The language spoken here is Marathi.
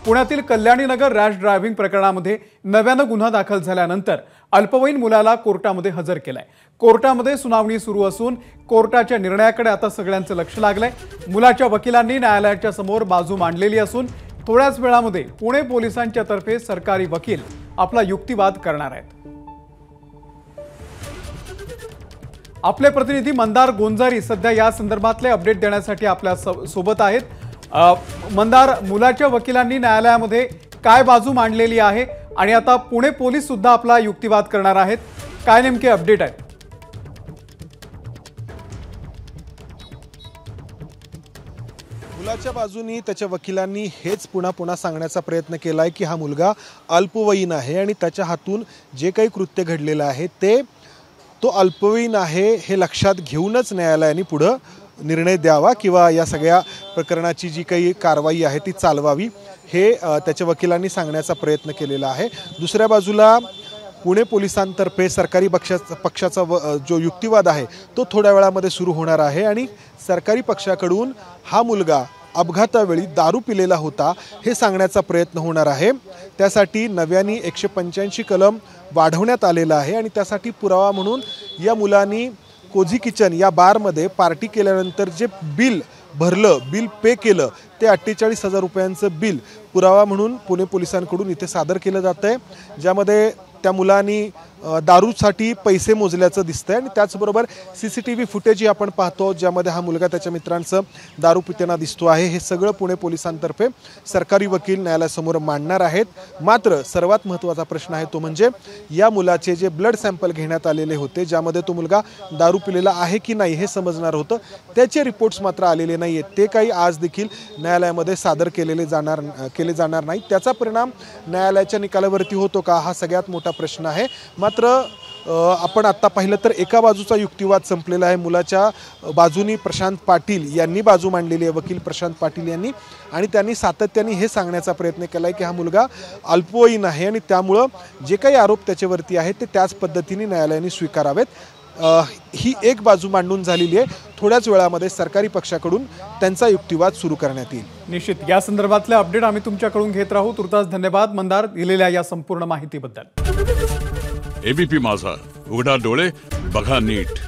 पुण्यातील कल्याणीनगर रॅश ड्रायव्हिंग प्रकरणामध्ये नव्यानं गुन्हा दाखल झाल्यानंतर अल्पवयीन मुलाला कोर्टामध्ये हजर केलाय। कोर्टामध्ये सुनावणी सुरू असून कोर्टाच्या निर्णयाकडे आता सगळ्यांचं लक्ष लागलंय। मुलाच्या वकिलांनी न्यायालयाच्या समोर बाजू मांडलेली असून थोड्याच वेळामध्ये पुणे पोलिसांच्या तर्फे सरकारी वकील आपला युक्तिवाद करणार आहेत। आपले प्रतिनिधी मंदार गोंजारी सध्या या संदर्भातले अपडेट देण्यासाठी आपल्या सोबत आहेत। मंदार, मुलाच्या वकिलांनी न्यायालयामध्ये काय बाजू मांडलेली आहे आणि आता पुणे पोलीस सुद्धा आपला युक्तिवाद करणार आहेत, काय नेमके अपडेट आहेत? मुलाच्या बाजूनी त्याच्या वकिलांनी हेच पुन्हा सांगण्याचा प्रयत्न केलाय की हा मुलगा अल्पवयीन आहे आणि त्याच्या हातून जे काही कृत्य घडलेलं आहे तो अल्पवयीन आहे हे लक्षात घेऊनच न्यायालयाने पुढे निर्णय द्यावा किंवा या सगळ्या प्रकरणाची जी काही कारवाई आहे ती चालवावी हे त्याच्या वकिलांनी सांगण्याचा प्रयत्न केलेला आहे। दुसऱ्या बाजूला पुणे पोलिसांतर्फे सरकारी पक्षाचा जो युक्तिवाद आहे तो थोड्या वेळामध्ये सुरू होणार आहे आणि सरकारी पक्षाकडून हा मुलगा अपघातावेळी दारू पिलेला होता हे सांगण्याचा प्रयत्न होणार आहे। त्यासाठी नव्याने 185 कलम वाढवण्यात आलेला आहे आणि त्यासाठी पुरावा म्हणून या मुलांनी कोझी किचन या बारमध्ये पार्टी केल्यानंतर जे बिल पे केलं ते 48,000 रुपयांचं बिल पुरावा म्हणून पुणे पोलिसांकडून इथे सादर केलं जात आहे, ज्यामध्ये त्या मुलांनी दारूसाठी पैसे मोजल्याचं दिसतंय आणि त्याचबरोबर CCTV फुटेजही आपण पाहतो ज्यामध्ये हा मुलगा त्याच्या मित्रांचं दारू पिताना दिसतो आहे। हे सगळं पुणे पोलिसांतर्फे सरकारी वकील न्यायालयासमोर मांडणार आहेत। मात्र सर्वात महत्त्वाचा प्रश्न आहे तो म्हणजे या मुलाचे जे ब्लड सॅम्पल घेण्यात आलेले होते ज्यामध्ये तो मुलगा दारू पिलेला आहे की नाही हे समजणार होतं, त्याचे रिपोर्ट्स मात्र आलेले नाही आहेत। ते काही आज देखील न्यायालयामध्ये सादर केले जाणार नाही। त्याचा परिणाम न्यायालयाच्या निकालावरती होतो का हा सगळ्यात मोठा प्रश्न आहे। मात्र आपण आता पाहिलं तर एका बाजूचा युक्तिवाद संपलेला आहे। मुलाच्या बाजूनी प्रशांत पाटील यांनी बाजू मांडलेली आहे, वकील प्रशांत पाटील यांनी, आणि त्यांनी सातत्याने हे सांगण्याचा प्रयत्न केलाय की हा मुलगा अल्पवयीन आहे आणि त्यामुळं जे काही आरोप त्याच्यावरती आहेत ते त्याच पद्धतीने न्यायालयाने स्वीकारावेत। ही एक बाजू मांडून झालेली आहे। थोड्याच वेळामध्ये सरकारी पक्षाकडून त्यांचा युक्तिवाद सुरू करण्यात येईल। निश्चित या संदर्भातले अपडेट आम्ही तुमच्याकडून घेत राहू। तुर्तास धन्यवाद मंदार, दिलेल्या या संपूर्ण माहितीबद्दल। ABP माझा, उघडा डोळे बघा नीट।